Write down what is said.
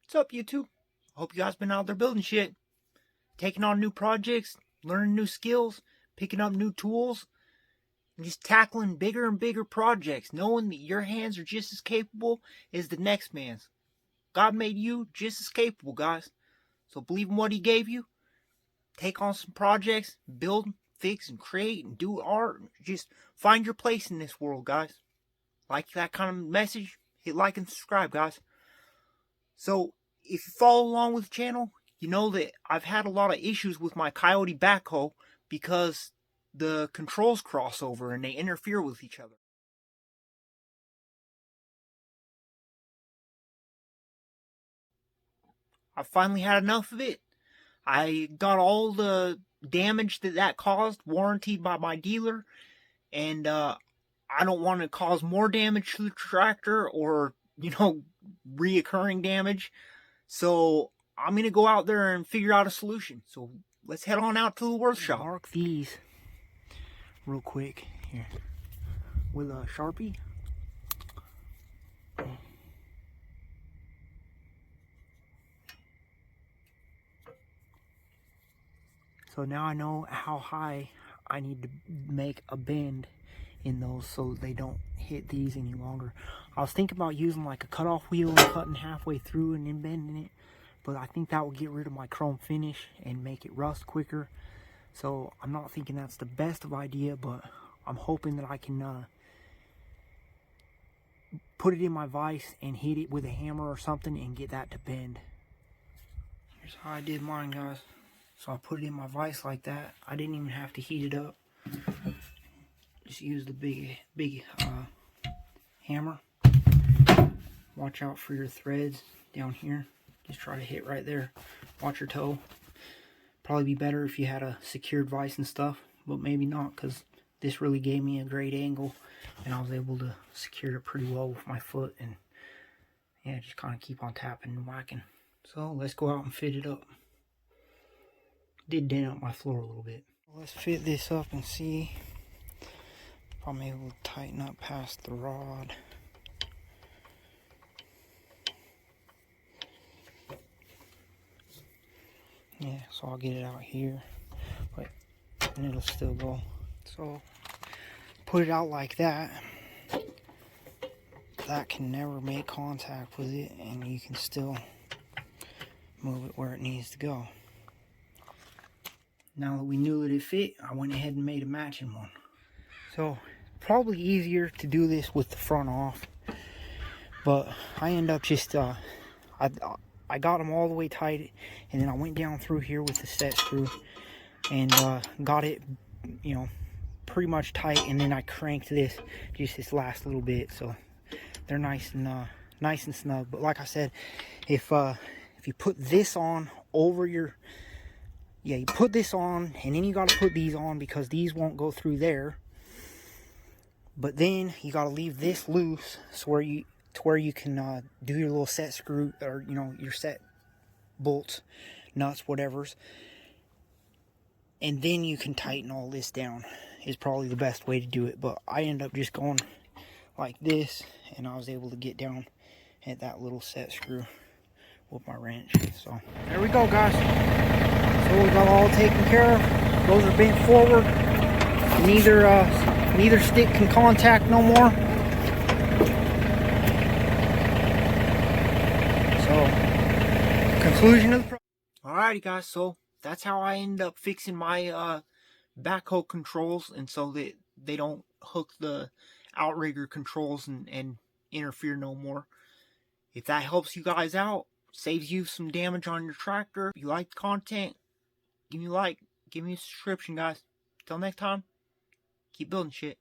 What's up, YouTube? Hope you guys been out there building shit, taking on new projects, learning new skills, picking up new tools, and just tackling bigger and bigger projects, knowing that your hands are just as capable as the next man's. God made you just as capable, guys. So believe in what He gave you. Take on some projects, build, fix, and create, and do art. Just find your place in this world, guys. Like that kind of message? Hit like and subscribe, guys. So, if you follow along with the channel, you know that I've had a lot of issues with my Kioti backhoe because the controls cross over and they interfere with each other. I finally had enough of it. I got all the damage that caused warranted by my dealer, and I don't want to cause more damage to the tractor or, reoccurring damage. So I'm going to go out there and figure out a solution. So let's head on out to the workshop. Mark these real quick here with a Sharpie. So now I know how high I need to make a bend in those so they don't hit these any longer. I was thinking about using like a cutoff wheel and cutting halfway through and then bending it, but I think that will get rid of my chrome finish and make it rust quicker. So I'm not thinking that's the best of idea, but I'm hoping that I can put it in my vise and hit it with a hammer or something and get that to bend. Here's how I did mine, guys. So I put it in my vise like that. I didn't even have to heat it up. Just use the big hammer. Watch out for your threads down here. Just try to hit right there. Watch your toe. Probably be better if you had a secured vise and stuff, but maybe not, because this really gave me a great angle and I was able to secure it pretty well with my foot, and yeah, just kind of keep on tapping and whacking. So let's go out and fit it up. Did dent up my floor a little bit. Let's fit this up and see if I'm able to tighten up past the rod. Yeah, so I'll get it out here, but and it'll still go. So put it out like that. That can never make contact with it, and you can still move it where it needs to go. Now that we knew that it fit, I went ahead and made a matching one. So probably easier to do this with the front off, but I end up just I got them all the way tight, and then I went down through here with the set screw and got it, pretty much tight, and then I cranked this last little bit, so they're nice and snug. But like I said, if you put this on over your, you put this on, and then you got to put these on because these won't go through there. But then you got to leave this loose so where you can do your little set screw, or your set bolts, nuts, whatever's, and then you can tighten all this down. Is probably the best way to do it. But I end up just going like this, and I was able to get down at that little set screw with my wrench. So there we go, guys. So we got all taken care of. Those are bent forward. Neither stick can contact no more. So conclusion of the problem. Alrighty, guys. So that's how I ended up fixing my backhoe controls, and so that they don't hook the outrigger controls and interfere no more. If that helps you guys out, saves you some damage on your tractor, if you like the content, give me a like, give me a subscription, guys. Till next time, keep building shit.